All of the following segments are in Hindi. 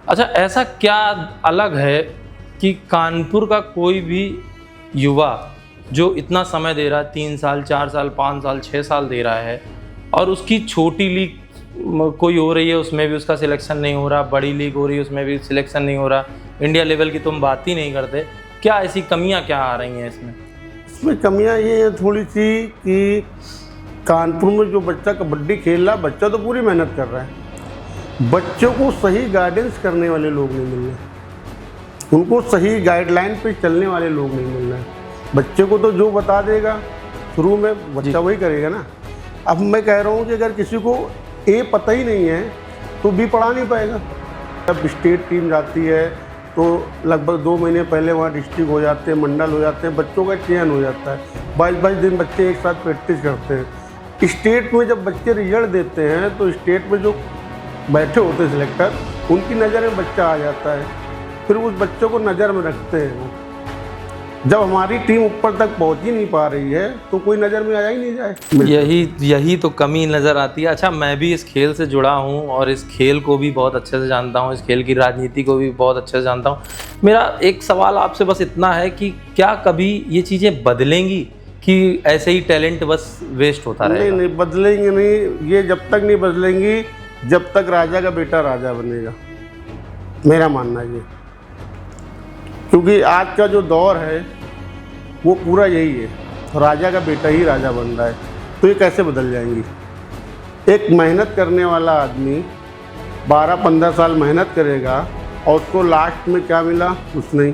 अच्छा, ऐसा क्या अलग है कि कानपुर का कोई भी युवा जो इतना समय दे रहा है, 3 साल 4 साल 5 साल 6 साल दे रहा है, और उसकी छोटी लीग कोई हो रही है उसमें भी उसका सिलेक्शन नहीं हो रहा, बड़ी लीग हो रही है उसमें भी सिलेक्शन नहीं हो रहा, इंडिया लेवल की तुम बात ही नहीं करते, क्या ऐसी कमियां क्या आ रही हैं इसमें? इसमें कमियां ये हैं थोड़ी सी कि कानपुर में जो बच्चा कबड्डी खेल रहा, बच्चा तो पूरी मेहनत कर रहा है, बच्चों को सही गाइडेंस करने वाले लोग नहीं मिल रहे, उनको सही गाइडलाइन पे चलने वाले लोग नहीं मिल रहे। बच्चे को तो जो बता देगा शुरू में बच्चा वही करेगा ना। अब मैं कह रहा हूँ कि अगर किसी को ए पता ही नहीं है तो बी पढ़ा नहीं पाएगा। जब स्टेट टीम जाती है तो लगभग 2 महीने पहले वहाँ डिस्ट्रिक्ट हो जाते हैं, मंडल हो जाते हैं, बच्चों का चयन हो जाता है, 22-22 दिन बच्चे एक साथ प्रैक्टिस करते हैं। स्टेट में जब बच्चे रिजल्ट देते हैं तो स्टेट में जो बैठे होते हैं सिलेक्टर, उनकी नज़र में बच्चा आ जाता है, फिर उस बच्चों को नज़र में रखते हैं वो। जब हमारी टीम ऊपर तक पहुंच ही नहीं पा रही है तो कोई नज़र में आया ही नहीं जाए। यही तो कमी नज़र आती है। अच्छा, मैं भी इस खेल से जुड़ा हूँ और इस खेल को भी बहुत अच्छे से जानता हूँ, इस खेल की राजनीति को भी बहुत अच्छे से जानता हूँ। मेरा एक सवाल आपसे बस इतना है कि क्या कभी ये चीज़ें बदलेंगी कि ऐसे ही टैलेंट बस वेस्ट होता रहेगा? नहीं, बदलेंगे नहीं। ये जब तक नहीं बदलेंगी जब तक राजा का बेटा राजा बनेगा, मेरा मानना ये। क्योंकि आज का जो दौर है वो पूरा यही है, राजा का बेटा ही राजा बन रहा है, तो ये कैसे बदल जाएंगी? एक मेहनत करने वाला आदमी 12-15 साल मेहनत करेगा और उसको लास्ट में क्या मिला? कुछ नहीं,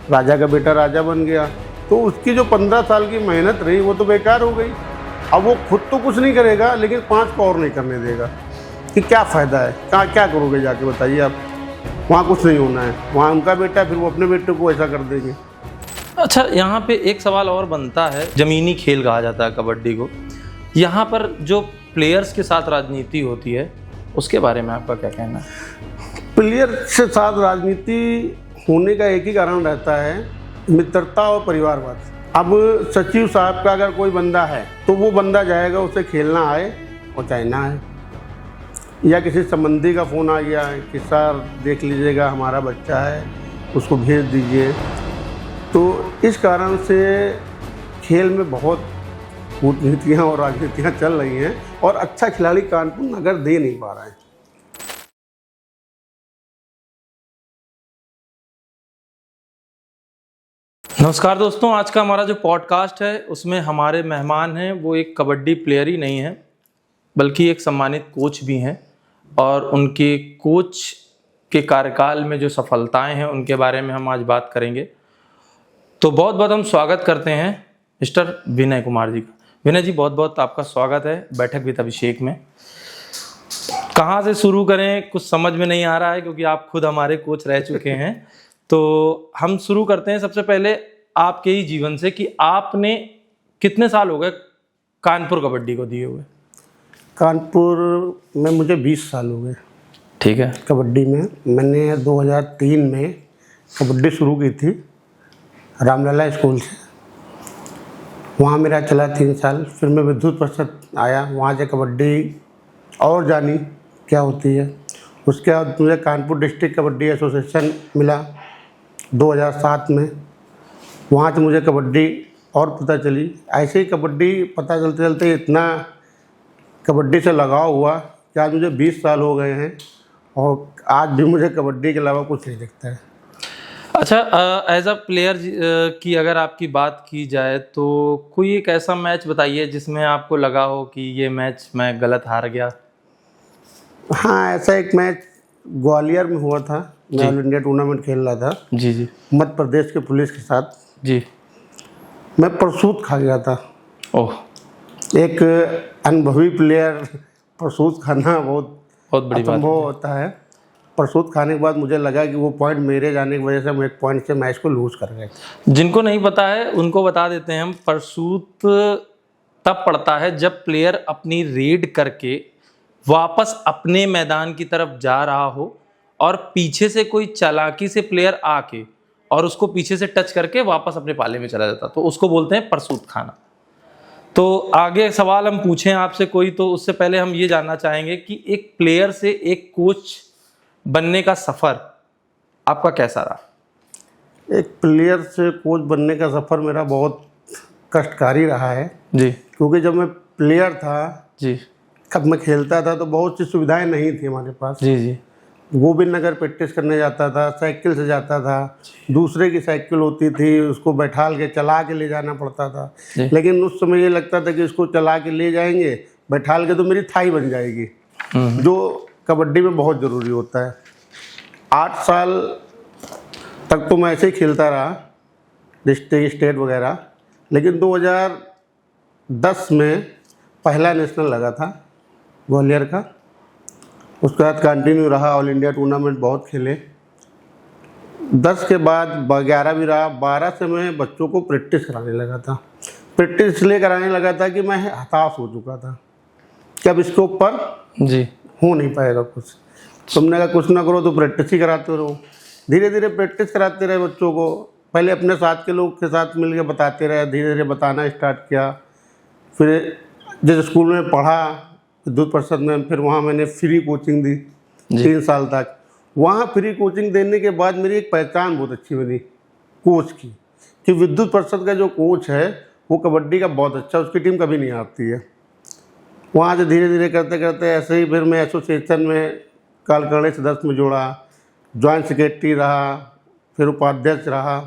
राजा का बेटा राजा बन गया, तो उसकी जो 15 साल की मेहनत रही वो तो बेकार हो गई। अब वो खुद तो कुछ नहीं करेगा लेकिन 5 को और नहीं करने देगा, कि क्या फ़ायदा है? क्या करोगे जाके, बताइए आप? वहाँ कुछ नहीं होना है, वहाँ उनका बेटा, फिर वो अपने बेटे को ऐसा कर देंगे। अच्छा, यहाँ पे एक सवाल और बनता है, ज़मीनी खेल कहा जाता है कबड्डी को, यहाँ पर जो प्लेयर्स के साथ राजनीति होती है उसके बारे में आपका क्या कहना है? प्लेयर के साथ राजनीति होने का एक ही कारण रहता है, मित्रता और परिवारवाद। अब सचिव साहब का अगर कोई बंदा है तो वो बंदा जाएगा, उसे खेलना आए और चाहे ना आए, या किसी संबंधी का फ़ोन आ गया कि सर देख लीजिएगा हमारा बच्चा है, उसको भेज दीजिए। तो इस कारण से खेल में बहुत कूटनीतियाँ और राजनीतियाँ चल रही हैं और अच्छा खिलाड़ी कानपुर नगर दे नहीं पा रहा है। नमस्कार दोस्तों, आज का हमारा जो पॉडकास्ट है उसमें हमारे मेहमान हैं वो एक कबड्डी प्लेयर ही नहीं है बल्कि एक सम्मानित कोच भी हैं, और उनके कोच के कार्यकाल में जो सफलताएं हैं उनके बारे में हम आज बात करेंगे। तो बहुत बहुत हम स्वागत करते हैं मिस्टर विनय कुमार जी का। विनय जी, बहुत बहुत आपका स्वागत है बैठक विद अभिषेक में। कहाँ से शुरू करें कुछ समझ में नहीं आ रहा है क्योंकि आप खुद हमारे कोच रह चुके हैं। तो हम शुरू करते हैं सबसे पहले आपके ही जीवन से कि आपने कितने साल हो गए कानपुर कबड्डी को दिए हुए? कानपुर में मुझे 20 साल हो गए। ठीक है। कबड्डी में मैंने 2003 में कबड्डी शुरू की थी रामलला स्कूल से, वहाँ मेरा चला 3 साल। फिर मैं विद्युत परिषद आया, वहाँ से कबड्डी और जानी क्या होती है। उसके बाद मुझे कानपुर डिस्ट्रिक्ट कबड्डी एसोसिएशन मिला 2007 में, वहाँ से मुझे कबड्डी और पता चली। ऐसे ही कबड्डी पता चलते चलते इतना कबड्डी से लगाव हुआ कि आज मुझे 20 साल हो गए हैं और आज भी मुझे कबड्डी के अलावा कुछ नहीं दिखता है। अच्छा, एज अ प्लेयर की अगर आपकी बात की जाए तो कोई एक ऐसा मैच बताइए जिसमें आपको लगा हो कि ये मैच मैं गलत हार गया। हाँ, ऐसा एक मैच ग्वालियर में हुआ था। मैं ऑल इंडिया टूर्नामेंट खेल रहा था जी मध्य प्रदेश के पुलिस के साथ जी। मैं परसूत खा गया था। ओह, एक अनुभवी प्लेयर परसूत खाना बहुत बड़ी बात होता है। परसूत खाने के बाद मुझे लगा कि वो पॉइंट मेरे जाने की वजह से हम एक पॉइंट से मैच को लूज़ कर गए। जिनको नहीं पता है उनको बता देते हैं हम। परसूत तब पड़ता है जब प्लेयर अपनी रेड करके वापस अपने मैदान की तरफ जा रहा हो और पीछे से कोई चालाकी से प्लेयर आके और उसको पीछे से टच करके वापस अपने पाले में चला जाता, तो उसको बोलते हैं परसूत खाना। तो आगे सवाल हम पूछें आपसे कोई, तो उससे पहले हम ये जानना चाहेंगे कि एक प्लेयर से एक कोच बनने का सफ़र आपका कैसा रहा? एक प्लेयर से कोच बनने का सफ़र मेरा बहुत कष्टकारी रहा है जी क्योंकि जब मैं प्लेयर था, जी कब मैं खेलता था तो बहुत सी सुविधाएं नहीं थी हमारे पास। जी जी गोविंद नगर प्रैक्टिस करने जाता था, साइकिल से जाता था, दूसरे की साइकिल होती थी, उसको बैठाल के चला के ले जाना पड़ता था। जी। लेकिन उस समय ये लगता था कि इसको चला के ले जाएंगे, बैठाल के तो मेरी थाई बन जाएगी, जो कबड्डी में बहुत ज़रूरी होता है। 8 साल तक तो मैं ऐसे ही खेलता रहा, डिस्ट्रिक्ट स्टेट वगैरह, लेकिन 2010 में पहला नेशनल लगा था ग्वालियर का। उसके बाद कंटिन्यू रहा, ऑल इंडिया टूर्नामेंट बहुत खेले। 10 के बाद 11 भी रहा। 12 से मैं बच्चों को प्रैक्टिस कराने लगा था। प्रैक्टिस इसलिए कराने लगा था कि मैं हताश हो चुका था कि अब इसके ऊपर जी हो नहीं पाएगा कुछ। तुमने कहा कुछ ना करो तो प्रैक्टिस ही कराते रहो। धीरे धीरे प्रैक्टिस कराते रहे बच्चों को। पहले अपने साथ के लोग के साथ मिलकर बताते रहे, धीरे धीरे बताना स्टार्ट किया। फिर जिस स्कूल में पढ़ा विद्युत परिषद में, फिर वहाँ मैंने फ्री कोचिंग दी 3 साल तक। वहाँ फ्री कोचिंग देने के बाद मेरी एक पहचान बहुत अच्छी बनी कोच की, कि विद्युत परिषद का जो कोच है वो कबड्डी का बहुत अच्छा, उसकी टीम कभी नहीं हारती है। वहाँ से धीरे धीरे करते करते ऐसे ही फिर मैं एसोसिएशन में कार्यकारिणी सदस्य में जुड़ा, जॉइंट सेक्रेटरी रहा, फिर उपाध्यक्ष रहा,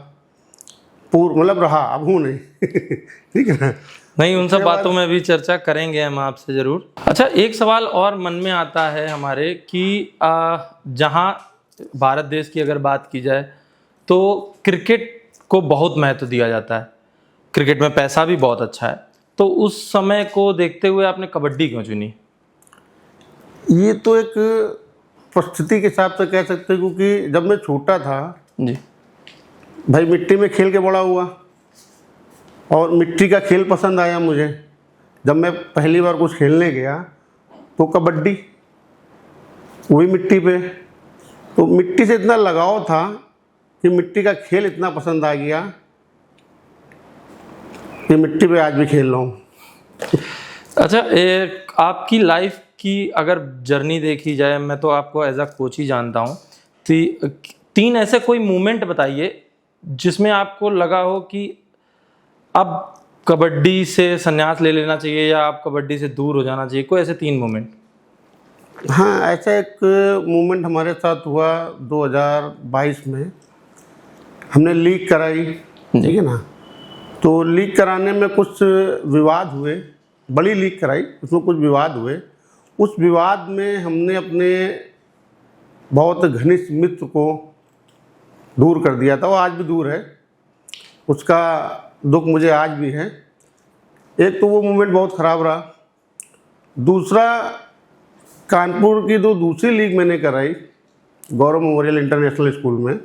मतलब रहा, अब हूँ नहीं ठीक है ना। नहीं, उन सब बातों में भी चर्चा करेंगे हम आपसे ज़रूर। अच्छा, एक सवाल और मन में आता है हमारे कि जहाँ भारत देश की अगर बात की जाए तो क्रिकेट को बहुत महत्व दिया जाता है, क्रिकेट में पैसा भी बहुत अच्छा है, तो उस समय को देखते हुए आपने कबड्डी क्यों चुनी? ये तो एक परिस्थिति के हिसाब से कह सकते हैं, क्योंकि जब मैं छोटा था जी भाई मिट्टी में खेल के बड़ा हुआ और मिट्टी का खेल पसंद आया मुझे। जब मैं पहली बार कुछ खेलने गया तो कबड्डी, वही मिट्टी पे, तो मिट्टी से इतना लगाव था कि मिट्टी का खेल इतना पसंद आ गया कि मिट्टी पे आज भी खेल रहा हूँ। अच्छा, एक आपकी लाइफ की अगर जर्नी देखी जाए, मैं तो आपको एज अ कोच ही जानता हूँ, 3 ऐसे कोई मोमेंट बताइए जिसमें आपको लगा हो कि अब कबड्डी से संन्यास ले लेना चाहिए या आप कबड्डी से दूर हो जाना चाहिए, कोई ऐसे 3 मोमेंट? हाँ, ऐसा एक मोमेंट हमारे साथ हुआ 2022 में। हमने लीग कराई, ठीक है ना, तो लीग कराने में कुछ विवाद हुए, बड़ी लीग कराई, उसमें कुछ विवाद हुए। उस विवाद में हमने अपने बहुत घनिष्ठ मित्र को दूर कर दिया था, वो आज भी दूर है, उसका दुख मुझे आज भी है। एक तो वो मोमेंट बहुत ख़राब रहा। दूसरा, कानपुर की जो दूसरी लीग मैंने कराई गौरव मेमोरियल इंटरनेशनल स्कूल में,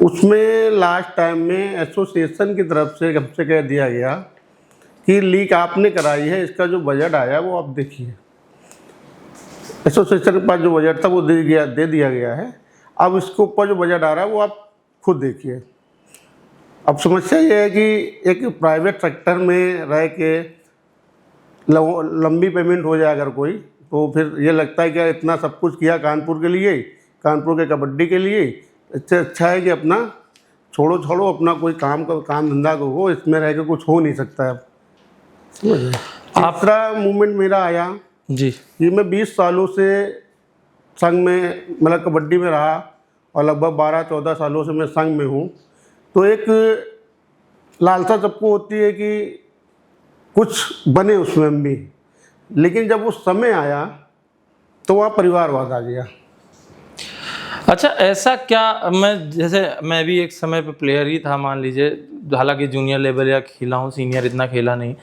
उसमें लास्ट टाइम में एसोसिएशन की तरफ से हमसे कह दिया गया कि लीग आपने कराई है, इसका जो बजट आया वो आप देखिए। एसोसिएशन के पास जो बजट था वो दे दिया गया है, अब इसके ऊपर जो बजट आ रहा है वो आप खुद देखिए। अब समस्या ये है कि एक प्राइवेट सेक्टर में रह के लंबी पेमेंट हो जाए अगर कोई, तो फिर ये लगता है कि इतना सब कुछ किया कानपुर के लिए, कानपुर के कबड्डी के लिए, इससे अच्छा है कि अपना छोड़ो अपना कोई काम धंधा को हो, इसमें रह के कुछ हो नहीं सकता है। दूसरा मूवमेंट मेरा आया जी कि मैं 20 सालों से संघ में, मतलब कबड्डी में रहा और लगभग 12-14 सालों से मैं संघ में हूँ। तो एक लालसा सबको होती है कि कुछ बने उसमें भी, लेकिन जब वो समय आया तो वहाँ परिवारवाद आ गया। अच्छा, ऐसा क्या, मैं भी एक समय पे प्लेयर ही था मान लीजिए, हालांकि जूनियर लेवल या खेला हूँ, सीनियर इतना खेला नहीं।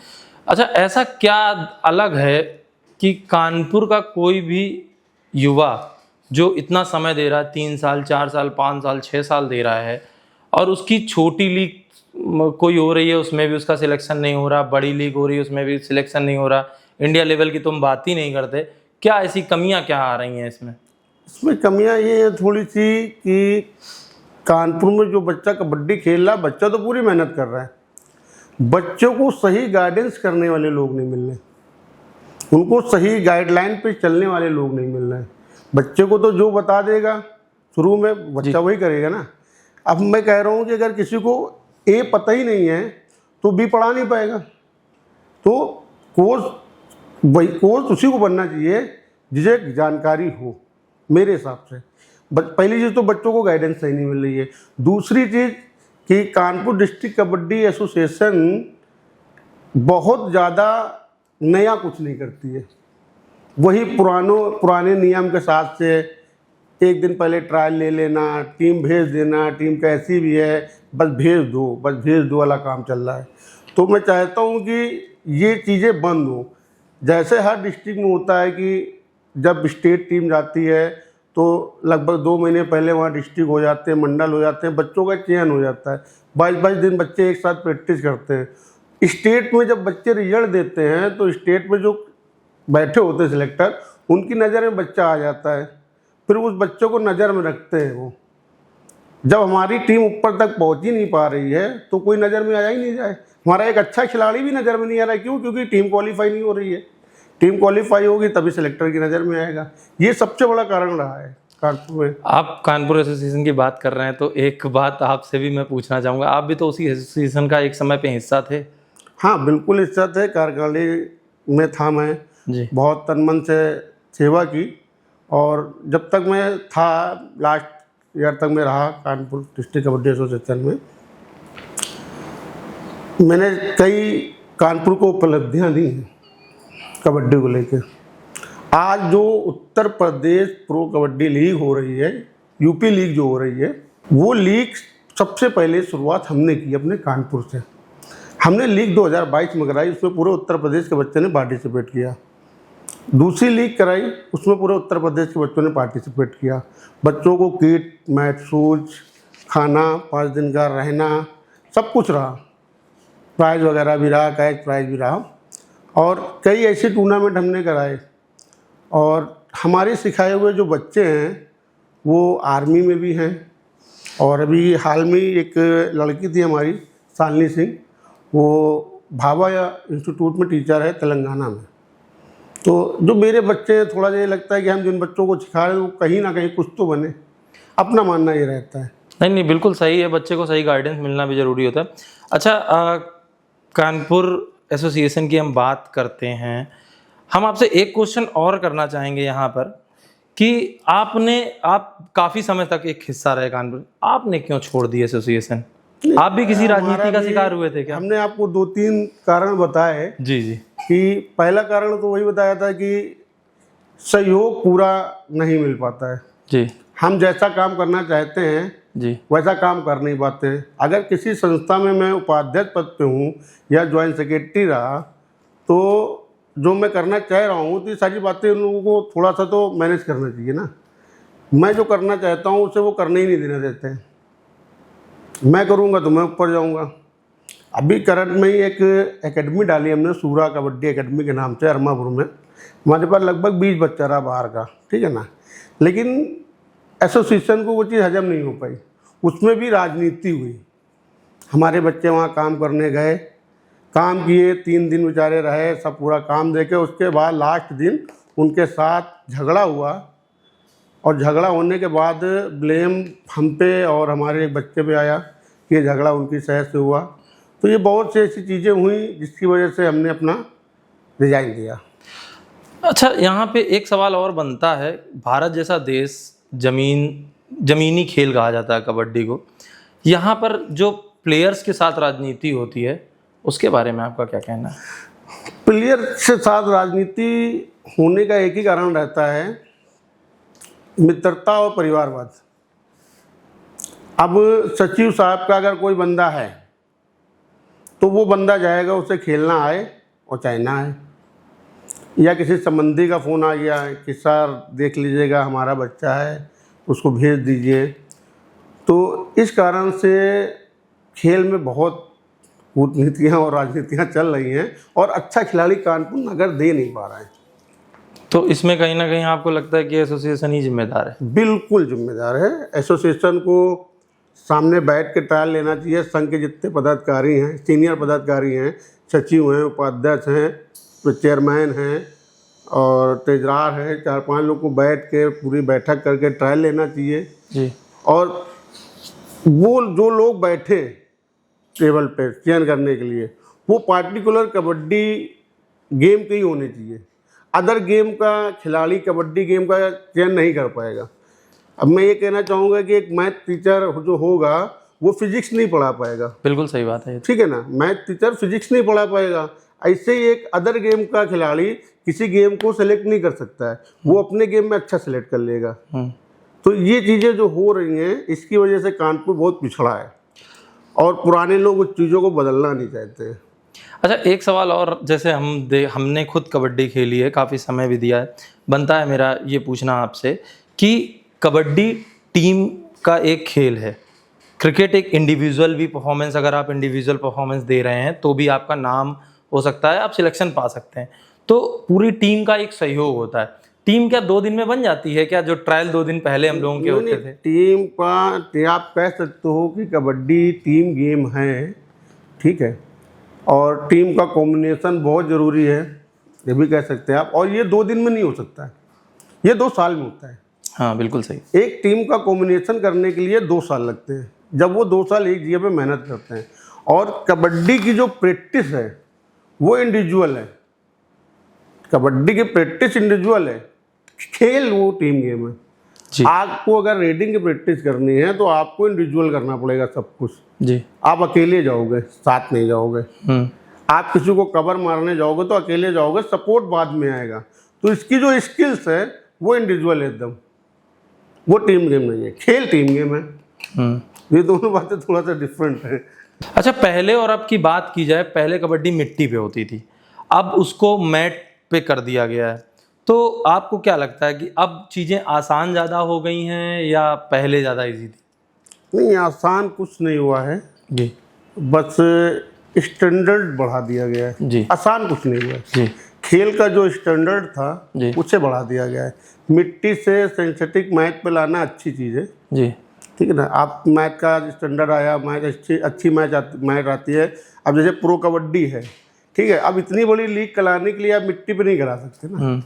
अच्छा, ऐसा क्या अलग है कि कानपुर का कोई भी युवा जो इतना समय दे रहा है, 3 साल 4 साल 5 साल 6 साल दे रहा है, और उसकी छोटी लीग कोई हो रही है उसमें भी उसका सिलेक्शन नहीं हो रहा, बड़ी लीग हो रही है उसमें भी सिलेक्शन नहीं हो रहा, इंडिया लेवल की तुम बात ही नहीं करते, क्या ऐसी कमियां क्या आ रही हैं इसमें? इसमें कमियां ये है थोड़ी सी कि कानपुर में जो बच्चा कबड्डी खेल रहा है, बच्चा तो पूरी मेहनत कर रहा है, बच्चों को सही गाइडेंस करने वाले लोग नहीं मिल रहे, उनको सही गाइडलाइन पे चलने वाले लोग नहीं मिल रहे हैं। बच्चे को तो जो बता देगा शुरू में बच्चा वही करेगा ना। अब मैं कह रहा हूँ कि अगर किसी को ए पता ही नहीं है तो बी पढ़ा नहीं पाएगा। तो कोर्स उसी को बनना चाहिए जिसे जानकारी हो, मेरे हिसाब से। पहली चीज़ तो बच्चों को गाइडेंस सही नहीं मिल रही है। दूसरी चीज़ कि कानपुर डिस्ट्रिक्ट कबड्डी एसोसिएशन बहुत ज़्यादा नया कुछ नहीं करती है। वही पुराने नियम के साथ से एक दिन पहले ट्रायल ले लेना, टीम भेज देना, टीम कैसी भी है बस भेज दो वाला काम चल रहा है। तो मैं चाहता हूँ कि ये चीज़ें बंद हो। जैसे हर डिस्ट्रिक्ट में होता है कि जब स्टेट टीम जाती है तो लगभग 2 महीने पहले वहाँ डिस्ट्रिक्ट हो जाते हैं, मंडल हो जाते हैं, बच्चों का चयन हो जाता है। 22 दिन बच्चे एक साथ प्रैक्टिस करते हैं। स्टेट में जब बच्चे रिजल्ट देते हैं तो स्टेट में जो बैठे होते हैं सिलेक्टर, उनकी नज़र में बच्चा आ जाता है, फिर उस बच्चों को नज़र में रखते हैं। वो जब हमारी टीम ऊपर तक पहुंच ही नहीं पा रही है तो कोई नज़र में आया ही नहीं जाए। हमारा एक अच्छा खिलाड़ी भी नज़र में नहीं आ रहा है। क्यों? क्योंकि टीम क्वालिफाई नहीं हो रही है। टीम क्वालिफाई होगी तभी सिलेक्टर की नज़र में आएगा। ये सबसे बड़ा कारण रहा है कानपुर में। आप कानपुर एसोसिएशन की बात कर रहे हैं तो एक बात आपसे भी मैं पूछना चाहूँगा, आप भी तो उसी एसोसिएशन का एक समय पे हिस्सा थे। हाँ बिल्कुल हिस्सा थे, कार्यकारिणी में था मैं जी। बहुत तन मन से सेवा की, और जब तक मैं था लास्ट ईयर तक मैं रहा कानपुर डिस्ट्रिक्ट कबड्डी एसोसिएशन में। मैंने कई कानपुर को उपलब्धियां दी हैं कबड्डी को लेकर। आज जो उत्तर प्रदेश प्रो कबड्डी लीग हो रही है, यूपी लीग जो हो रही है, वो लीग सबसे पहले शुरुआत हमने की अपने कानपुर से। हमने लीग 2022 में कराई, उसमें पूरे उत्तर प्रदेश के बच्चे ने पार्टिसिपेट किया। दूसरी लीग कराई, उसमें पूरे उत्तर प्रदेश के बच्चों ने पार्टिसिपेट किया। बच्चों को किट, मैट, शूज, खाना, 5 दिन का रहना, सब कुछ रहा। प्राइज़ वगैरह भी रहा, कैश प्राइज़ भी रहा, और कई ऐसे टूर्नामेंट हमने कराए। और हमारे सिखाए हुए जो बच्चे हैं वो आर्मी में भी हैं, और अभी हाल में एक लड़की थी हमारी शालिनी सिंह, वो भाभा इंस्टीट्यूट में टीचर है तेलंगाना में। तो जो मेरे बच्चे हैं, थोड़ा ये लगता है कि हम जिन बच्चों को सिखा रहे हैं वो कहीं ना कहीं कुछ तो बने, अपना मानना ये रहता है। नहीं, बिल्कुल सही है, बच्चे को सही गाइडेंस मिलना भी ज़रूरी होता है। अच्छा, कानपुर एसोसिएशन की हम बात करते हैं, हम आपसे एक क्वेश्चन और करना चाहेंगे यहाँ पर कि आप काफ़ी समय तक एक हिस्सा रहे कानपुर, आपने क्यों छोड़ दी एसोसिएशन? आप भी किसी राजनीति का शिकार हुए थे क्या? हमने आपको 2-3 कारण बताए। जी जी। कि पहला कारण तो वही बताया था कि सहयोग पूरा नहीं मिल पाता है जी। हम जैसा काम करना चाहते हैं जी वैसा काम कर नहीं पाते हैं। अगर किसी संस्था में मैं उपाध्यक्ष पद पे हूँ या ज्वाइंट सेक्रेटरी रहा, तो जो मैं करना चाह रहा हूँ तो ये सारी बातें उन लोगों को थोड़ा सा तो मैनेज करना चाहिए ना। मैं जो करना चाहता हूँ उसे वो करने ही नहीं देना देते हैं। मैं करूँगा तो मैं ऊपर जाऊँगा। अभी करंट में ही एक एकेडमी डाली हमने, सूरा कबड्डी एकेडमी के नाम से, अरमापुर में। हमारे पास लगभग 20 बच्चा रहा बाहर का, ठीक है ना। लेकिन एसोसिएशन को वो चीज़ हजम नहीं हो पाई, उसमें भी राजनीति हुई। हमारे बच्चे वहाँ काम करने गए, काम किए, 3 दिन बेचारे रहे, सब पूरा काम देके उसके बाद लास्ट दिन उनके साथ झगड़ा हुआ, और झगड़ा होने के बाद ब्लेम हम पे और हमारे एक बच्चे पे आया कि ये झगड़ा उनकी शहर से हुआ। तो ये बहुत सी ऐसी चीज़ें हुई जिसकी वजह से हमने अपना रिजाइन दिया। अच्छा, यहाँ पे एक सवाल और बनता है, भारत जैसा देश जमीनी खेल कहा जाता है कबड्डी को, यहाँ पर जो प्लेयर्स के साथ राजनीति होती है उसके बारे में आपका क्या कहना है? प्लेयर के साथ राजनीति होने का एक ही कारण रहता है, मित्रता और परिवारवाद। अब सचिव साहब का अगर कोई बंदा है तो वो बंदा जाएगा, उसे खेलना आए और चाहे ना आए। या किसी संबंधी का फ़ोन आ गया कि सर देख लीजिएगा हमारा बच्चा है, उसको भेज दीजिए। तो इस कारण से खेल में बहुत कूटनीतियाँ और राजनीतियाँ चल रही हैं, और अच्छा खिलाड़ी कानपुर नगर दे नहीं पा रहा है। तो इसमें कहीं ना कहीं आपको लगता है कि एसोसिएशन ही जिम्मेदार है? बिल्कुल जिम्मेदार है। एसोसिएशन को सामने बैठ के ट्रायल लेना चाहिए। संघ के जितने पदाधिकारी हैं, सीनियर पदाधिकारी हैं, सचिव हैं, उपाध्यक्ष हैं, चेयरमैन हैं, और तेजरार है, 4-5 लोग को बैठ के पूरी बैठक करके ट्रायल लेना चाहिए जी। और वो जो लोग बैठे टेबल पे चयन करने के लिए वो पार्टिकुलर कबड्डी गेम के ही होने चाहिए। अदर गेम का खिलाड़ी कबड्डी गेम का चयन नहीं कर पाएगा। अब मैं ये कहना चाहूँगा कि एक मैथ टीचर जो होगा वो फिजिक्स नहीं पढ़ा पाएगा। बिल्कुल सही बात है। ठीक है ना, मैथ टीचर फिजिक्स नहीं पढ़ा पाएगा। ऐसे ही एक अदर गेम का खिलाड़ी किसी गेम को सेलेक्ट नहीं कर सकता है, वो अपने गेम में अच्छा सेलेक्ट कर लेगा। तो ये चीज़ें जो हो रही हैं इसकी वजह से कानपुर बहुत पिछड़ा है और पुराने लोग उस चीज़ों को बदलना नहीं चाहते हैं। अच्छा, एक सवाल और, जैसे हमने खुद कबड्डी खेली है, काफ़ी समय भी दिया है, बनता है मेरा ये पूछना आपसे कि कबड्डी टीम का एक खेल है, क्रिकेट एक इंडिविजुअल भी परफॉर्मेंस, अगर आप इंडिविजुअल परफॉर्मेंस दे रहे हैं तो भी आपका नाम हो सकता है, आप सिलेक्शन पा सकते हैं। तो पूरी टीम का एक सहयोग होता है। टीम क्या 2 दिन में बन जाती है क्या, जो ट्रायल 2 दिन पहले हम लोगों के होते थे? टीम का आप कह सकते हो कि कबड्डी टीम गेम है, ठीक है, और टीम का कॉम्बिनेशन बहुत ज़रूरी है, ये भी कह सकते हैं आप। और ये 2 दिन में नहीं हो सकता है, ये 2 साल में होता है। हाँ बिल्कुल सही। एक टीम का कॉम्बिनेशन करने के लिए 2 साल लगते हैं, जब वो 2 साल एक जगह पे मेहनत करते हैं। और कबड्डी की जो प्रैक्टिस है वो इंडिविजुअल है, कबड्डी की प्रैक्टिस इंडिविजुअल है, खेल वो टीम गेम है जी। आपको अगर रेडिंग की प्रैक्टिस करनी है तो आपको इंडिविजुअल करना पड़ेगा सब कुछ जी। आप अकेले जाओगे, साथ नहीं जाओगे। आप किसी को कवर मारने जाओगे तो अकेले जाओगे, सपोर्ट बाद में आएगा। तो इसकी जो स्किल्स है वो इंडिविजुअल है एकदम, वो टीम गेम नहीं है, खेल टीम गेम है। ये दोनों बातें थोड़ा सा डिफरेंट है। अच्छा, पहले और अब की बात की जाए, पहले कबड्डी मिट्टी पे होती थी, अब उसको मैट पे कर दिया गया है। तो आपको क्या लगता है कि अब चीज़ें आसान ज़्यादा हो गई हैं या पहले ज़्यादा इजी थी? नहीं, आसान कुछ नहीं हुआ है जी, बस स्टैंडर्ड बढ़ा दिया गया है जी। आसान कुछ नहीं हुआ है जी। खेल का जो स्टैंडर्ड था जी। उसे बढ़ा दिया गया है। मिट्टी से सिंथेटिक मैट पे लाना अच्छी चीज़ है, जी। ठीक है ना। आप मैच का स्टैंडर्ड आया, मैच अच्छी मैच आती है। अब जैसे प्रो कबड्डी है, ठीक है, अब इतनी बड़ी लीग कराने के लिए आप मिट्टी पे नहीं करा सकते ना।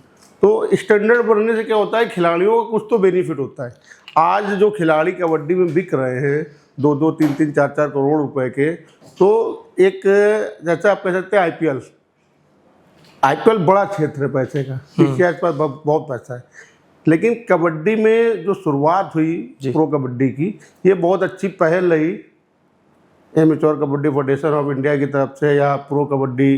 तो स्टैंडर्ड बढ़ने से क्या होता है, खिलाड़ियों को कुछ तो बेनिफिट होता है। आज जो खिलाड़ी कबड्डी में बिक रहे हैं 2-2, 3-3, 4-4 करोड़ रुपए के, तो एक जैसे आप कह सकते हैं आईपीएल बड़ा क्षेत्र है पैसे का, इसके आसपास बहुत पैसा है। लेकिन कबड्डी में जो शुरुआत हुई प्रो कबड्डी की, ये बहुत अच्छी पहल रही amateur kabaddi federation of India की तरफ से, या प्रो कबड्डी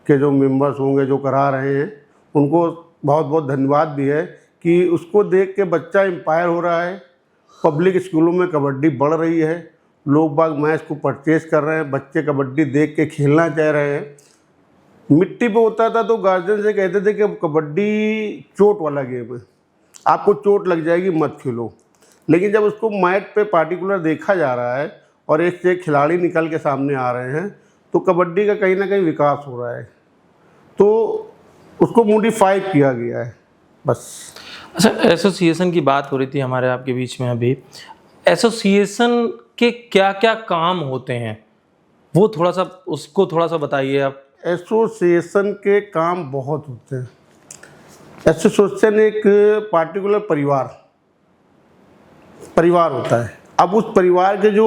के जो मेंबर्स होंगे जो करा रहे हैं उनको बहुत बहुत धन्यवाद भी है कि उसको देख के बच्चा इंस्पायर हो रहा है। पब्लिक स्कूलों में कबड्डी बढ़ रही है, लोग बाग मैच को परचेज कर रहे हैं, बच्चे कबड्डी देख के खेलना चाह रहे हैं। मिट्टी पे होता था तो गार्जियन से कहते थे कि कबड्डी चोट वाला गेम है, आपको चोट लग जाएगी मत खेलो। लेकिन जब उसको मैट पे पार्टिकुलर देखा जा रहा है और एक से एक खिलाड़ी निकल के सामने आ रहे हैं तो कबड्डी का कहीं ना कहीं विकास हो रहा है, तो उसको मॉडिफाई किया गया है बस। अच्छा, एसोसिएशन की बात हो रही थी हमारे आपके बीच में अभी, एसोसिएशन के क्या क्या काम होते हैं वो थोड़ा सा उसको थोड़ा सा बताइए आप। एसोसिएशन के काम बहुत होते हैं। एसोसिएशन एक पार्टिकुलर परिवार होता है। अब उस परिवार के जो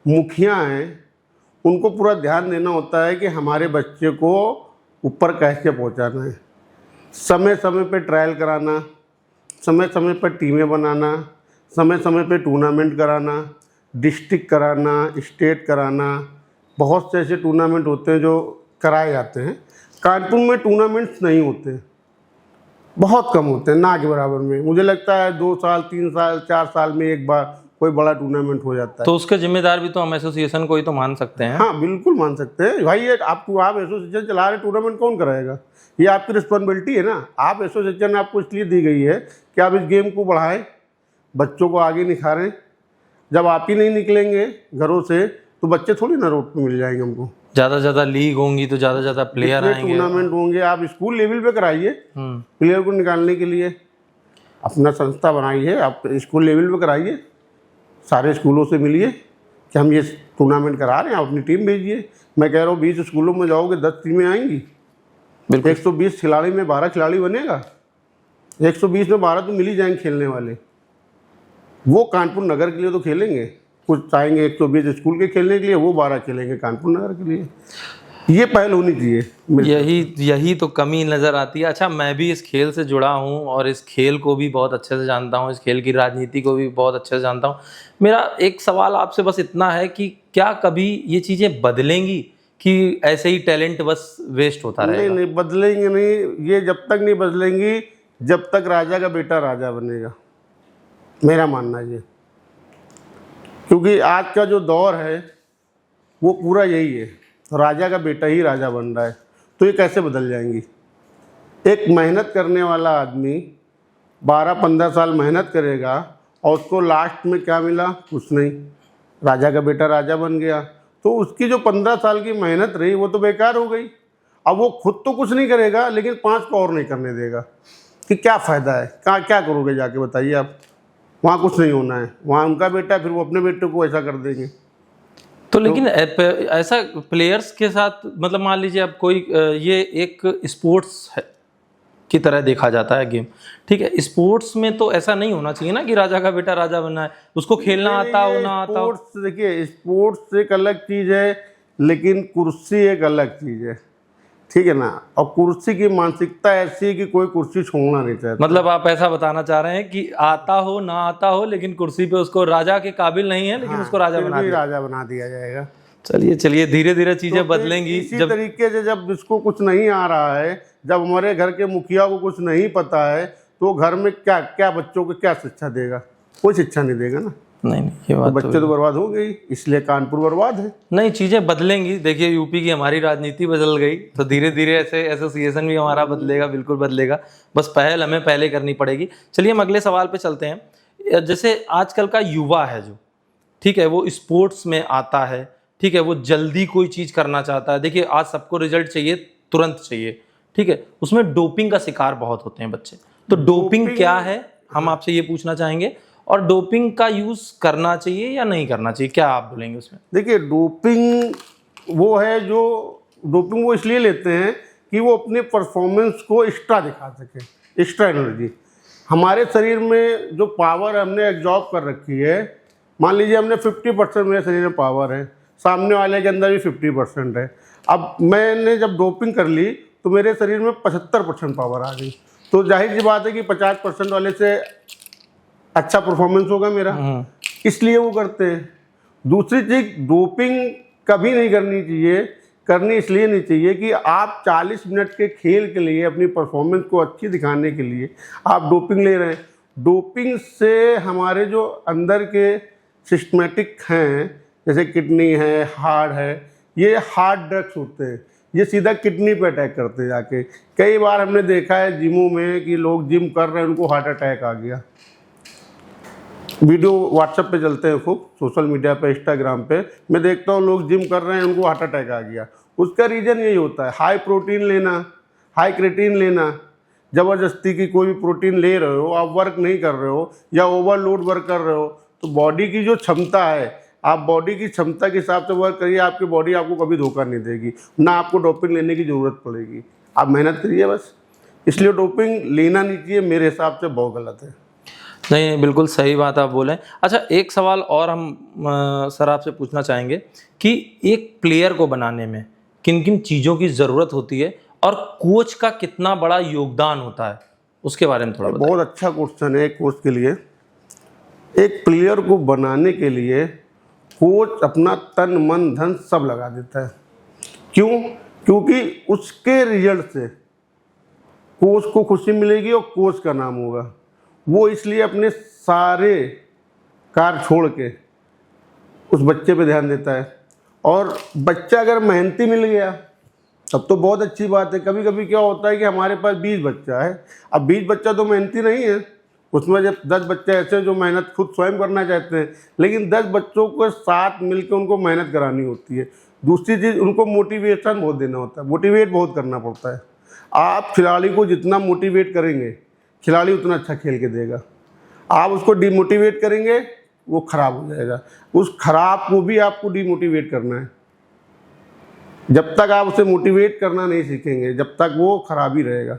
मुखिया हैं उनको पूरा ध्यान देना होता है कि हमारे बच्चे को ऊपर कैसे पहुंचाना है। समय समय पे ट्रायल कराना, समय समय पर टीमें बनाना, समय समय पे टूर्नामेंट कराना, डिस्ट्रिक्ट कराना, स्टेट कराना। बहुत से ऐसे टूर्नामेंट होते हैं जो कराए जाते हैं। कानपुर में टूर्नामेंट्स नहीं होते, बहुत कम होते हैं, ना के बराबर में। मुझे लगता है 2 साल, 3 साल, 4 साल में एक बार कोई बड़ा टूर्नामेंट हो जाता है। तो उसके जिम्मेदार भी तो हम एसोसिएशन को ही तो मान सकते हैं। हाँ बिल्कुल मान सकते हैं भाई, ये आप एसोसिएशन चला रहे, टूर्नामेंट कौन कराएगा? ये आपकी रिस्पॉन्सिबिलिटी है ना। आप एसोसिएशन आपको इसलिए दी गई है कि आप इस गेम को बढ़ाएं, बच्चों को आगे निखारें। जब आप ही नहीं निकलेंगे घरों से तो बच्चे थोड़ी ना रोड पे मिल जाएंगे हमको। ज़्यादा से ज़्यादा लीग होंगी तो ज़्यादा से ज़्यादा प्लेयर आएंगे, टूर्नामेंट होंगे। आप स्कूल लेवल पे कराइए, प्लेयर को निकालने के लिए अपना संस्था बनाइए, आप स्कूल लेवल पे कराइए, सारे स्कूलों से मिलिए कि हम ये टूर्नामेंट करा रहे हैं, आप अपनी टीम भेजिए। मैं कह रहा हूँ 20 स्कूलों में जाओगे 10 टीमें आएंगी, बिल्कुल। 120 खिलाड़ी में 12 खिलाड़ी बनेगा? 120 में 12 तो मिल ही जाएंगे खेलने वाले। वो कानपुर नगर के लिए तो खेलेंगे, कुछ चाहेंगे 120 स्कूल के खेलने के लिए, वो 12 खेलेंगे कानपुर नगर के लिए। ये पहल होनी चाहिए। यही तो कमी नज़र आती है। अच्छा, मैं भी इस खेल से जुड़ा हूँ और इस खेल को भी बहुत अच्छे से जानता हूँ, इस खेल की राजनीति को भी बहुत अच्छे से जानता हूँ। मेरा एक सवाल आपसे बस इतना है कि क्या कभी ये चीज़ें बदलेंगी कि ऐसे ही टैलेंट बस वेस्ट होता रहेगा? नहीं, बदलेंगे नहीं। ये जब तक नहीं बदलेंगी जब तक राजा का बेटा राजा बनेगा, मेरा मानना ये। क्योंकि आज का जो दौर है वो पूरा यही है, राजा का बेटा ही राजा बन रहा है। तो ये कैसे बदल जाएंगी? एक मेहनत करने वाला आदमी 12-15 साल मेहनत करेगा और उसको लास्ट में क्या मिला? कुछ नहीं, राजा का बेटा राजा बन गया। तो उसकी जो 15 साल की मेहनत रही वो तो बेकार हो गई। अब वो खुद तो कुछ नहीं करेगा लेकिन 5 को और नहीं करने देगा, कि क्या फ़ायदा है? क्या करोगे जाके, बताइए आप? वहाँ कुछ नहीं होना है, वहाँ उनका बेटा, फिर वो अपने बेटे को ऐसा कर देंगे। तो लेकिन ऐसा प्लेयर्स के साथ, मतलब मान लीजिए अब कोई ये एक स्पोर्ट्स है की तरह देखा जाता है गेम, ठीक है? स्पोर्ट्स में तो ऐसा नहीं होना चाहिए ना कि राजा का बेटा राजा बनना है, उसको खेलना आता हो ना आता हो। स्पोर्ट्स, देखिए स्पोर्ट्स एक अलग चीज़ है लेकिन कुर्सी एक अलग चीज़ है, ठीक है ना? और कुर्सी की मानसिकता ऐसी है कि कोई कुर्सी छोड़ना नहीं चाहता। मतलब आप ऐसा बताना चाह रहे हैं कि आता हो ना आता हो लेकिन कुर्सी पे उसको राजा के काबिल नहीं है, लेकिन उसको राजा बना दिया जाएगा। चलिए धीरे धीरे चीजें बदलेंगी। इसी तरीके से जब इसको कुछ नहीं आ रहा है, जब हमारे घर के मुखिया को कुछ नहीं पता है, तो घर में क्या बच्चों को क्या शिक्षा देगा? कोई शिक्षा नहीं देगा ना। नहीं, ये बात तो बच्चे तो बर्बाद हो गई, इसलिए कानपुर बर्बाद है। नहीं, चीज़ें बदलेंगी। देखिए यूपी की हमारी राजनीति बदल गई तो धीरे धीरे ऐसे एसोसिएशन भी हमारा बदलेगा, बिल्कुल बदलेगा। बस पहल हमें पहले करनी पड़ेगी। चलिए हम अगले सवाल पे चलते हैं। जैसे आजकल का युवा है जो, ठीक है, वो स्पोर्ट्स में आता है, ठीक है, वो जल्दी कोई चीज़ करना चाहता है। देखिए आज सबको रिजल्ट चाहिए, तुरंत चाहिए, ठीक है। उसमें डोपिंग का शिकार बहुत होते हैं बच्चे। तो डोपिंग क्या है, हम आपसे ये पूछना चाहेंगे, और डोपिंग का यूज़ करना चाहिए या नहीं करना चाहिए, क्या आप बोलेंगे उसमें? देखिए डोपिंग वो है जो डोपिंग वो इसलिए लेते हैं कि वो अपने परफॉर्मेंस को एक्स्ट्रा दिखा सके, एक्स्ट्रा एनर्जी। हमारे शरीर में जो पावर हमने एब्जॉर्ब कर रखी है, मान लीजिए हमने 50% मेरे शरीर में पावर है, सामने वाले के अंदर भी 50% है। अब मैंने जब डोपिंग कर ली तो मेरे शरीर में 75% पावर आ गई, तो जाहिर सी बात है कि 50% वाले से अच्छा परफॉर्मेंस होगा मेरा, इसलिए वो करते हैं। दूसरी चीज़, डोपिंग कभी नहीं करनी चाहिए। करनी इसलिए नहीं चाहिए कि आप 40 मिनट के खेल के लिए अपनी परफॉर्मेंस को अच्छी दिखाने के लिए आप डोपिंग ले रहे हैं। डोपिंग से हमारे जो अंदर के सिस्टमेटिक हैं, जैसे किडनी है, हार्ट है, ये हार्ड ड्रग्स होते हैं, ये सीधा किडनी पे अटैक करते हैं जाके। कई बार हमने देखा है जिमों में कि लोग जिम कर रहे हैं, उनको हार्ट अटैक आ गया। वीडियो व्हाट्सएप पे चलते हैं खूब, सोशल मीडिया पे, इंस्टाग्राम पे, मैं देखता हूँ लोग जिम कर रहे हैं, उनको हार्ट अटैक आ गया। उसका रीज़न यही होता है, हाई प्रोटीन लेना, हाई क्रेटीन लेना। ज़बरदस्ती की कोई भी प्रोटीन ले रहे हो, आप वर्क नहीं कर रहे हो या ओवरलोड वर्क कर रहे हो, तो बॉडी की जो क्षमता है, आप बॉडी की क्षमता के हिसाब से वर्क करिए, आपकी बॉडी आपको कभी धोखा नहीं देगी, ना आपको डोपिंग लेने की ज़रूरत पड़ेगी। आप मेहनत करिए बस। इसलिए डोपिंग लेना नहीं चाहिए, मेरे हिसाब से बहुत गलत है। नहीं, बिल्कुल सही बात आप बोलें। अच्छा, एक सवाल और हम सर आपसे पूछना चाहेंगे कि एक प्लेयर को बनाने में किन किन चीज़ों की ज़रूरत होती है और कोच का कितना बड़ा योगदान होता है, उसके बारे में थोड़ा बताइए। बहुत अच्छा क्वेश्चन है कोच के लिए। एक प्लेयर को बनाने के लिए कोच अपना तन मन धन सब लगा देता है। क्यों? क्योंकि उसके रिजल्ट से कोच को खुशी मिलेगी और कोच का नाम होगा। वो इसलिए अपने सारे कार्य छोड़ के उस बच्चे पे ध्यान देता है। और बच्चा अगर मेहनती मिल गया तब तो बहुत अच्छी बात है। कभी कभी क्या होता है कि हमारे पास 20 बच्चा है, अब 20 बच्चा तो मेहनती नहीं है, उसमें जब 10 बच्चे ऐसे हैं जो मेहनत खुद स्वयं करना चाहते हैं, लेकिन 10 बच्चों को साथ मिलकर उनको मेहनत करानी होती है। दूसरी चीज़, उनको मोटिवेशन बहुत देना होता है, मोटिवेट बहुत करना पड़ता है। आप खिलाड़ी को जितना मोटिवेट करेंगे, खिलाड़ी उतना अच्छा खेल के देगा। आप उसको डिमोटिवेट करेंगे, वो खराब हो जाएगा। उस खराब को भी आपको डिमोटिवेट करना है। जब तक आप उसे मोटिवेट करना नहीं सीखेंगे, जब तक वो खराब ही रहेगा।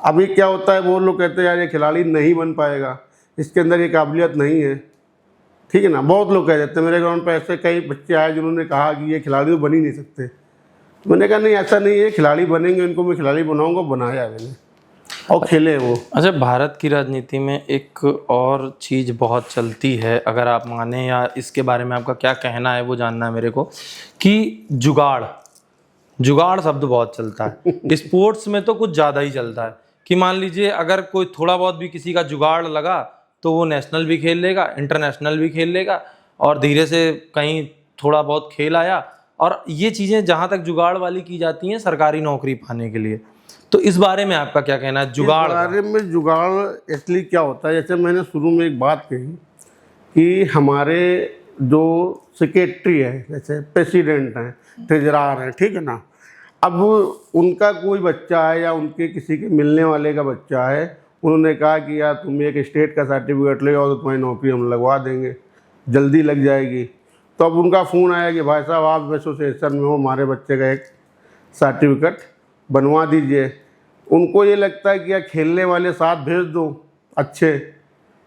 अभी क्या होता है, वो लोग कहते हैं यार ये खिलाड़ी नहीं बन पाएगा, इसके अंदर ये काबिलियत नहीं है, ठीक है ना। बहुत लोग कह देते हैं, मेरे ग्राउंड पर ऐसे कई बच्चे आए जिन्होंने कहा कि ये खिलाड़ी तो बन ही नहीं सकते। तो मैंने कहा नहीं, ऐसा नहीं है, खिलाड़ी बनेंगे, इनको मैं खिलाड़ी बनाऊंगा, बनाया मैंने और खेले वो। अच्छा, भारत की राजनीति में एक और चीज़ बहुत चलती है, अगर आप माने या इसके बारे में आपका क्या कहना है वो जानना है मेरे को, कि जुगाड़ शब्द बहुत चलता है। स्पोर्ट्स में तो कुछ ज़्यादा ही चलता है कि मान लीजिए अगर कोई थोड़ा बहुत भी किसी का जुगाड़ लगा तो वो नेशनल भी खेल लेगा, इंटरनेशनल भी खेल लेगा, और धीरे से कहीं थोड़ा बहुत खेल आया। और ये चीज़ें जहाँ तक जुगाड़ वाली की जाती हैं सरकारी नौकरी पाने के लिए, तो इस बारे में आपका क्या कहना है? जुगाड़ बारे में जुगाड़ एक्चुअली क्या होता है, जैसे मैंने शुरू में एक बात कही कि हमारे जो सेक्रेटरी है, जैसे प्रेसिडेंट हैं, ट्रेजरार हैं, ठीक है ना, अब उनका कोई बच्चा है या उनके किसी के मिलने वाले का बच्चा है, उन्होंने कहा कि यार तुम एक स्टेट का सर्टिफिकेट ले आओ तो तुम्हारी नौकरी हम लगवा देंगे, जल्दी लग जाएगी। तो अब उनका फ़ोन आया कि भाई साहब आप एसोसिएशन में हो, हमारे बच्चे का एक सर्टिफिकेट बनवा दीजिए। उनको ये लगता है कि यार खेलने वाले साथ भेज दो अच्छे,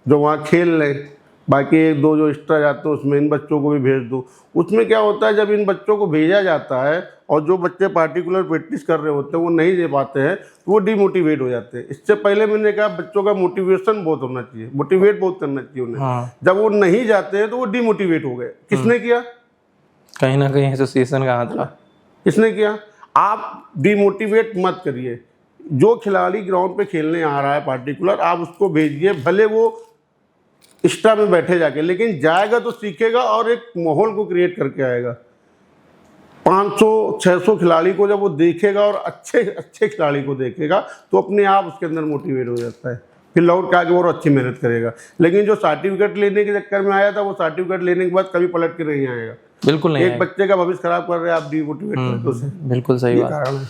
जो वहाँ खेल लें, बाकी एक दो जो एक्स्ट्रा जाते हैं उसमें इन बच्चों को भी भेज दो। उसमें क्या होता है, जब इन बच्चों को भेजा जाता है और जो बच्चे पार्टिकुलर प्रैक्टिस कर रहे होते हैं वो नहीं दे पाते हैं, तो वो डिमोटिवेट हो जाते हैं। इससे पहले मैंने कहा बच्चों का मोटिवेशन बहुत होना चाहिए, मोटिवेट बहुत करना चाहिए उन्हें। हाँ। जब वो नहीं जाते हैं तो वो डिमोटिवेट हो गए। किसने किया? कहीं ना कहीं एसोसिएशन का हाथ था। किसने किया? आप डिमोटिवेट मत करिए। जो खिलाड़ी ग्राउंड पे खेलने आ रहा है पार्टिकुलर, आप उसको भेजिए, भले वो एक्स्ट्रा में बैठे जाके, लेकिन जाएगा तो सीखेगा और एक माहौल को क्रिएट करके आएगा। 500-600 खिलाड़ी को जब वो देखेगा और अच्छे अच्छे खिलाड़ी को देखेगा तो अपने आप उसके अंदर मोटिवेट हो जाता है, फिर लौट के आके वो अच्छी मेहनत करेगा। लेकिन जो सर्टिफिकेट लेने के चक्कर में आया था, वो सर्टिफिकेट लेने के बाद कभी पलट के नहीं आएगा। बिल्कुल नहीं एक बच्चे का भविष्य खराब कर रहे हैं आप, डिमोटिवेट करते हो उसे। बिल्कुल सही बात। कारण है।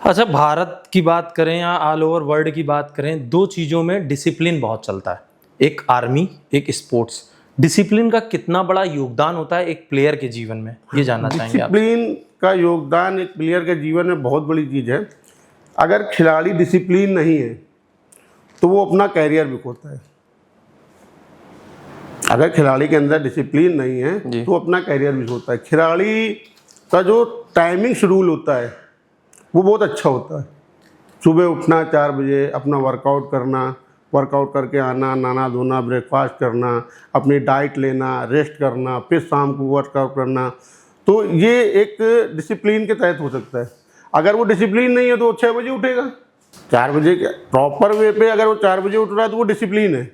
अच्छा, भारत की बात करें या ऑल ओवर वर्ल्ड की बात करें, दो चीज़ों में डिसिप्लिन बहुत चलता है, एक आर्मी, एक स्पोर्ट्स। डिसिप्लिन का कितना बड़ा योगदान होता है एक प्लेयर के जीवन में, ये जानना चाहेंगे आप? डिसिप्लिन का योगदान एक प्लेयर के जीवन में बहुत बड़ी चीज़ है। अगर खिलाड़ी डिसिप्लिन नहीं है तो वो अपना कैरियर भी खोता है। अगर खिलाड़ी के अंदर डिसिप्लिन नहीं है तो अपना कैरियर भी खोता है। खिलाड़ी का जो टाइमिंग शेड्यूल होता है वो बहुत अच्छा होता है। सुबह उठना 4 बजे, अपना वर्कआउट करना, वर्कआउट करके आना, नहाना धोना, ब्रेकफास्ट करना, अपनी डाइट लेना, रेस्ट करना, फिर शाम को वर्कआउट करना, तो ये एक डिसिप्लिन के तहत हो सकता है। अगर वो डिसिप्लिन नहीं है तो वो 6 बजे उठेगा, 4 बजे के प्रॉपर वे पे अगर वो 4 बजे उठ रहा है तो वो डिसिप्लिन है।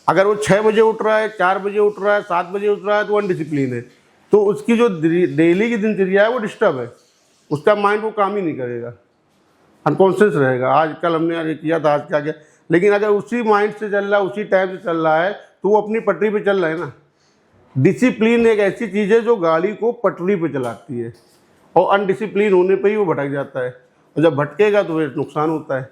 अगर वो 6 बजे उठ रहा है, 4 बजे उठ रहा है, 7 बजे उठ रहा है तो वो अनडिसिप्लिन है। तो उसकी जो डेली की दिनचर्या है वो डिस्टर्ब है, उसका माइंड वो काम ही नहीं करेगा, अनकॉन्शियस रहेगा। आजकल हमने अरे किया था, आज क्या किया। लेकिन अगर उसी माइंड से चल रहा है, उसी टाइम से चल रहा है, तो वो अपनी पटरी पे चल रहा है ना। डिसिप्लिन एक ऐसी चीज़ है जो गाड़ी को पटरी पे चलाती है, और अनडिसिप्लिन होने पे ही वो भटक जाता है, और जब भटकेगा तो फिर नुकसान होता है।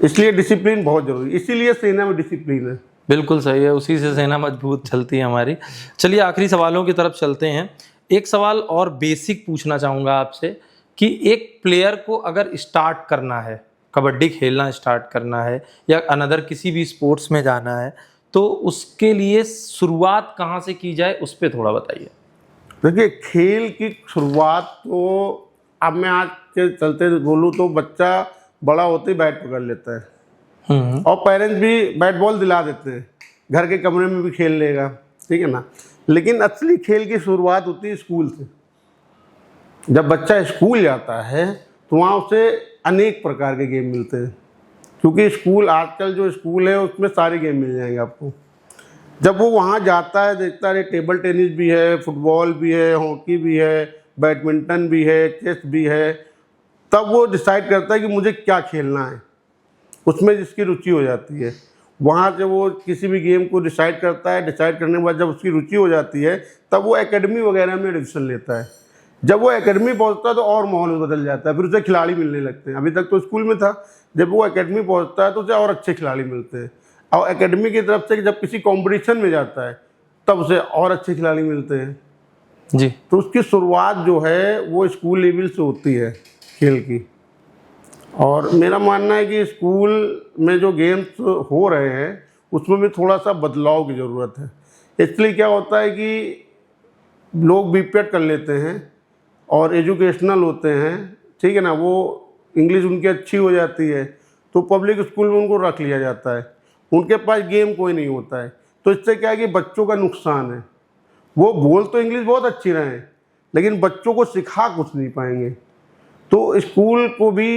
इसलिए डिसिप्लिन बहुत जरूरी, इसीलिए सेना में डिसिप्लिन है। बिल्कुल सही है, उसी से सेना मजबूत चलती है हमारी। चलिए आखिरी सवालों की तरफ चलते हैं। एक सवाल और बेसिक पूछना चाहूँगा आपसे कि एक प्लेयर को अगर स्टार्ट करना है, कबड्डी खेलना स्टार्ट करना है या अनदर किसी भी स्पोर्ट्स में जाना है, तो उसके लिए शुरुआत कहाँ से की जाए, उस पर थोड़ा बताइए। देखिए, खेल की शुरुआत तो अब मैं आज के चलते बोलूँ तो बच्चा बड़ा होते ही बैट पकड़ लेता है, और पेरेंट्स भी बैट बॉल दिला देते हैं, घर के कमरे में भी खेल लेगा, ठीक है ना। लेकिन असली खेल की शुरुआत होती है स्कूल से। जब बच्चा स्कूल जाता है तो वहाँ उसे अनेक प्रकार के गेम मिलते हैं, क्योंकि स्कूल, आजकल जो स्कूल है उसमें सारे गेम मिल जाएंगे आपको। जब वो वहाँ जाता है, देखता है टेबल टेनिस भी है, फुटबॉल भी है, हॉकी भी है, बैडमिंटन भी है, चेस भी है, तब वो डिसाइड करता है कि मुझे क्या खेलना है। उसमें जिसकी रुचि हो जाती है, वहाँ से वो किसी भी गेम को डिसाइड करता है। डिसाइड करने के बाद जब उसकी रुचि हो जाती है तब वो एकेडमी वगैरह में एडमिशन लेता है। जब वो एकेडमी पहुँचता है तो और माहौल बदल जाता है, फिर उसे खिलाड़ी मिलने लगते हैं। अभी तक तो स्कूल में था, जब वो एकेडमी पहुँचता है तो उसे और अच्छे खिलाड़ी मिलते हैं, और एकेडमी की तरफ से जब किसी कॉम्पिटिशन में जाता है तब उसे और अच्छे खिलाड़ी मिलते हैं। जी। तो उसकी शुरुआत जो है वो स्कूल लेवल से होती है खेल की। और मेरा मानना है कि स्कूल में जो गेम्स हो रहे हैं उसमें भी थोड़ा सा बदलाव की ज़रूरत है। इसलिए क्या होता है कि लोग बीपीएड कर लेते हैं और एजुकेशनल होते हैं, ठीक है ना, वो इंग्लिश उनकी अच्छी हो जाती है तो पब्लिक स्कूल में उनको रख लिया जाता है, उनके पास गेम कोई नहीं होता है। तो इससे क्या है कि बच्चों का नुकसान है। वो बोल तो इंग्लिश बहुत अच्छी रहे हैं लेकिन बच्चों को सिखा कुछ नहीं पाएंगे। तो स्कूल को भी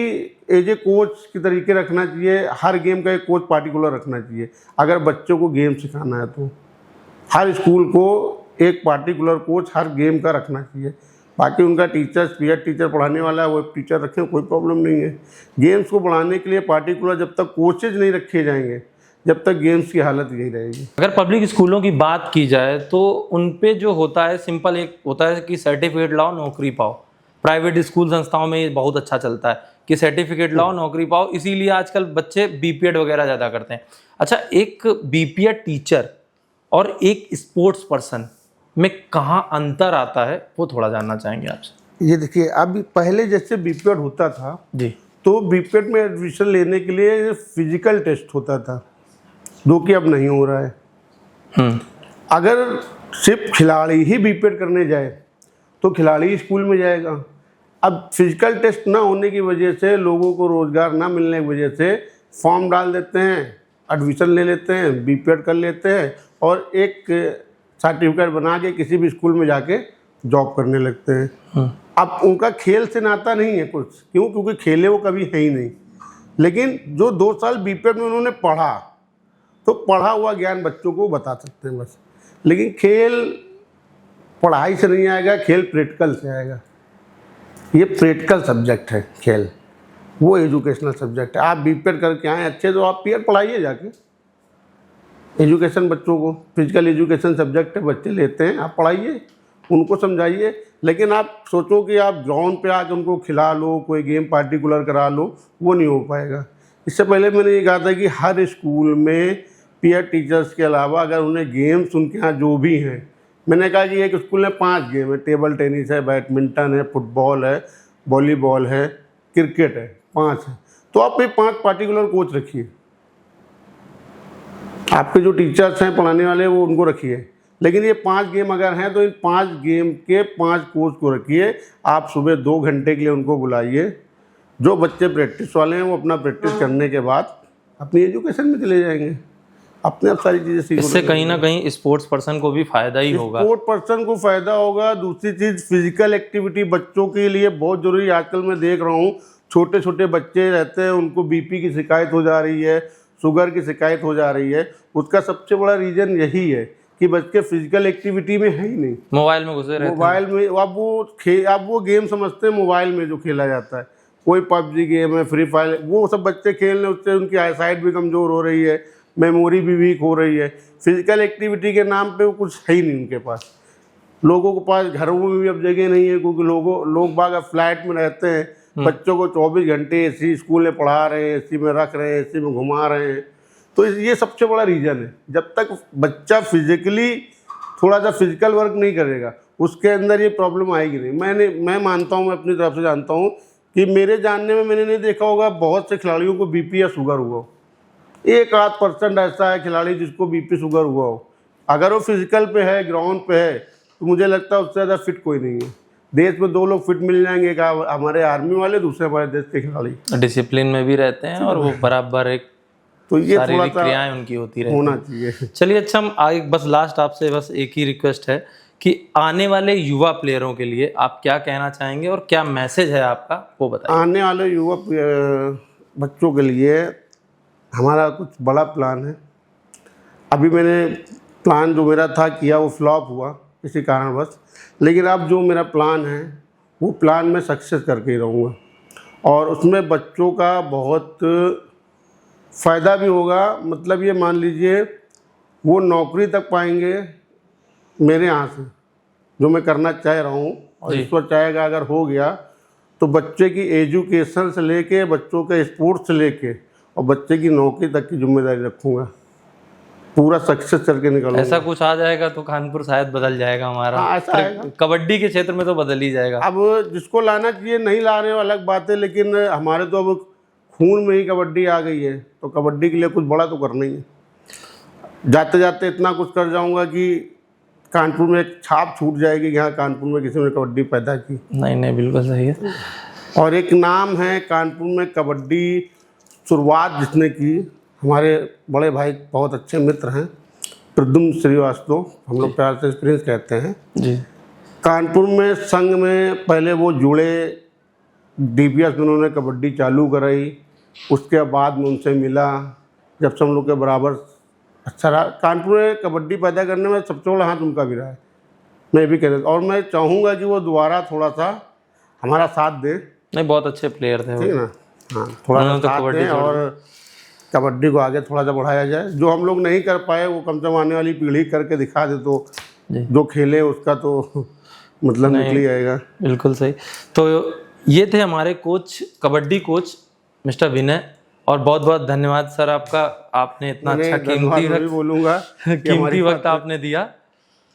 एज ए कोच की तरीके रखना चाहिए, हर गेम का एक कोच पार्टिकुलर रखना चाहिए। अगर बच्चों को गेम सिखाना है तो हर स्कूल को एक पार्टिकुलर कोच हर गेम का रखना चाहिए। बाकी उनका टीचर्स पीएड टीचर पढ़ाने वाला है वो टीचर रखें, कोई प्रॉब्लम नहीं है। गेम्स को बढ़ाने के लिए पार्टिकुलर जब तक कोचेज नहीं रखे जाएंगे जब तक गेम्स की हालत यही रहेगी। अगर पब्लिक स्कूलों की बात की जाए तो उन पे जो होता है सिंपल एक होता है कि सर्टिफिकेट लाओ नौकरी पाओ। प्राइवेट स्कूल संस्थाओं में ये बहुत अच्छा चलता है कि सर्टिफिकेट लाओ नौकरी पाओ, इसीलिए आजकल बच्चे बीपीएड वगैरह ज़्यादा करते हैं। अच्छा, एक बीपीएड टीचर और एक स्पोर्ट्स पर्सन में कहाँ अंतर आता है वो थोड़ा जानना चाहेंगे आपसे। ये देखिए, अब पहले जैसे बीपीएड होता था जी, तो बीपीएड में एडमिशन लेने के लिए फिजिकल टेस्ट होता था जो कि अब नहीं हो रहा है। अगर सिर्फ खिलाड़ी ही बीपीएड करने जाए तो खिलाड़ी स्कूल में जाएगा। अब फिजिकल टेस्ट ना होने की वजह से लोगों को रोज़गार ना मिलने की वजह से फॉर्म डाल देते हैं, एडमिशन ले लेते हैं, बीपीएड कर लेते हैं और एक सर्टिफिकेट बना के किसी भी स्कूल में जाके जॉब करने लगते हैं। अब उनका खेल से नाता नहीं है कुछ, क्यों? क्योंकि खेले वो कभी है ही नहीं। लेकिन जो 2 साल बीपीएड में उन्होंने पढ़ा तो पढ़ा हुआ ज्ञान बच्चों को बता सकते हैं बस। लेकिन खेल पढ़ाई से नहीं आएगा, खेल प्रैक्टिकल से आएगा। ये प्रैक्टिकल सब्जेक्ट है खेल, वो एजुकेशनल सब्जेक्ट है। आप बीपीएड करके आए अच्छे तो आप पीएड पढ़ाइए जाके। एजुकेशन बच्चों को फिजिकल एजुकेशन सब्जेक्ट है, बच्चे लेते हैं, आप पढ़ाइए, उनको समझाइए। लेकिन आप सोचो कि आप ग्राउंड पे आके उनको खिला लो, कोई गेम पार्टिकुलर करा लो, वो नहीं हो पाएगा। इससे पहले मैंने ये कहा था कि हर स्कूल में पीएड टीचर्स के अलावा अगर उन्हें गेम्स उनके यहाँ जो भी हैं, मैंने कहा कि एक स्कूल में 5 गेम है, टेबल टेनिस है, बैडमिंटन है, फुटबॉल है, वॉलीबॉल है, क्रिकेट है, 5 है, तो आप ये 5 पार्टिकुलर कोच रखिए। आपके जो टीचर्स हैं पढ़ाने वाले वो उनको रखिए। लेकिन ये 5 गेम अगर हैं तो इन 5 गेम के 5 कोच को रखिए। आप सुबह 2 घंटे के लिए उनको बुलाइए। जो बच्चे प्रैक्टिस वाले हैं वो अपना प्रैक्टिस करने के बाद अपनी एजुकेशन में चले जाएंगे, अपने आप सारी चीज़ें सीख। इससे कहीं ना कहीं स्पोर्ट्स पर्सन को भी फायदा ही होगा। स्पोर्ट पर्सन को फायदा होगा। दूसरी चीज़ फिजिकल एक्टिविटी बच्चों के लिए बहुत जरूरी। आजकल मैं देख रहा हूँ छोटे छोटे बच्चे रहते हैं, उनको बीपी की शिकायत हो जा रही है, शुगर की शिकायत हो जा रही है। उसका सबसे बड़ा रीज़न यही है कि बच्चे फिजिकल एक्टिविटी में है ही नहीं, मोबाइल में घुसे रहते हैं। मोबाइल में अब वो गेम समझते हैं मोबाइल में जो खेला जाता है, कोई पबजी गेम है, फ्री फायर, वो सब बच्चे खेल रहे हैं। उससे उनकी आईसाइट भी कमज़ोर हो रही है, मेमोरी भी वीक हो रही है। फिजिकल एक्टिविटी के नाम पे वो कुछ है ही नहीं उनके पास। लोगों के पास घरों में भी अब जगह नहीं है, क्योंकि लोग बाग अब फ्लैट में रहते हैं। बच्चों को 24 घंटे एसी स्कूल में पढ़ा रहे हैं, एसी में रख रहे हैं, एसी में घुमा रहे हैं। तो ये सबसे बड़ा रीज़न है। जब तक बच्चा फिजिकली थोड़ा सा फिजिकल वर्क नहीं करेगा उसके अंदर ये प्रॉब्लम आएगी नहीं। मैं मानता हूँ, मैं अपनी तरफ से जानता हूँ कि मेरे जानने में मैंने नहीं देखा होगा बहुत से खिलाड़ियों को बीपी या शुगर हुआ हो। 1-8% ऐसा है खिलाड़ी जिसको बीपी शुगर हुआ हो। अगर वो फिजिकल पे है, ग्राउंड पे है, तो मुझे लगता है उससे ज़्यादा फिट कोई नहीं है। देश में 2 लोग फिट मिल जाएंगे, एक हमारे आर्मी वाले, दूसरे हमारे देश के खिलाड़ी। डिसिप्लिन में भी रहते हैं और वो बराबर एक तो ये शारीरिक क्रियाएं उनकी होती रहती होना चाहिए। चलिए, अच्छा, हम आगे बस लास्ट आपसे बस एक ही रिक्वेस्ट है कि आने वाले युवा प्लेयरों के लिए आप क्या कहना चाहेंगे और क्या मैसेज है आपका, वो बताइए। आने वाले युवा बच्चों के लिए हमारा कुछ बड़ा प्लान है। अभी मैंने प्लान जो मेरा था किया वो फ्लॉप हुआ किसी कारणवश, लेकिन अब जो मेरा प्लान है वो प्लान मैं सक्सेस करके ही रहूँगा और उसमें बच्चों का बहुत फ़ायदा भी होगा। मतलब ये मान लीजिए वो नौकरी तक पाएंगे मेरे यहाँ से, जो मैं करना चाह रहा हूँ, और ईश्वर चाहेगा अगर हो गया तो बच्चे की एजुकेशन से लेके, बच्चों के स्पोर्ट्स से लेके और बच्चे की नौकरी तक की जिम्मेदारी रखूँगा। पूरा सक्सेस करके निकलूंगा। ऐसा कुछ आ जाएगा तो कानपुर शायद बदल जाएगा हमारा। हाँ, ऐसा आएगा। कबड्डी के क्षेत्र में तो बदल ही जाएगा। अब जिसको लाना चाहिए नहीं ला रहे हो अलग बात है, लेकिन हमारे तो अब खून में ही कबड्डी आ गई है, तो कबड्डी के लिए कुछ बड़ा तो करना ही है। जाते जाते इतना कुछ कर जाऊंगा कि कानपुर में एक छाप छूट जाएगी, यहाँ कानपुर में किसी ने कबड्डी पैदा की। नहीं बिल्कुल सही है। और एक नाम है कानपुर में कबड्डी शुरुआत जिसने की, हमारे बड़े भाई बहुत अच्छे मित्र हैं, प्रद्युम्न श्रीवास्तव, हम लोग प्यार से प्रिंस कहते हैं जी। कानपुर में संघ में पहले वो जुड़े, डीपीएस में उन्होंने कबड्डी चालू कराई, उसके बाद में उनसे मिला, जब से हम लोग के बराबर अच्छा रहा। कानपुर में कबड्डी पैदा करने में सबसे बड़ा हाथ उनका भी रहा है, मैं भी कह रहा, और मैं चाहूँगा कि वो दोबारा थोड़ा सा हमारा साथ दे। नहीं, बहुत अच्छे प्लेयर थे ठीक है ना, हाँ, थोड़ा सा साथ दें और कबड्डी को आगे थोड़ा सा बढ़ाया जाए। जो हम लोग नहीं कर पाए वो कम से कम आने वाली पीढ़ी करके दिखा दे, तो जो खेले उसका तो मतलब निकल ही आएगा। बिल्कुल सही। तो ये थे हमारे कोच, कबड्डी कोच मिस्टर विनय, और बहुत बहुत धन्यवाद सर आपका, आपने इतना अच्छा कीमती वक्त बोलूँगा कीमती वक्त आपने दिया।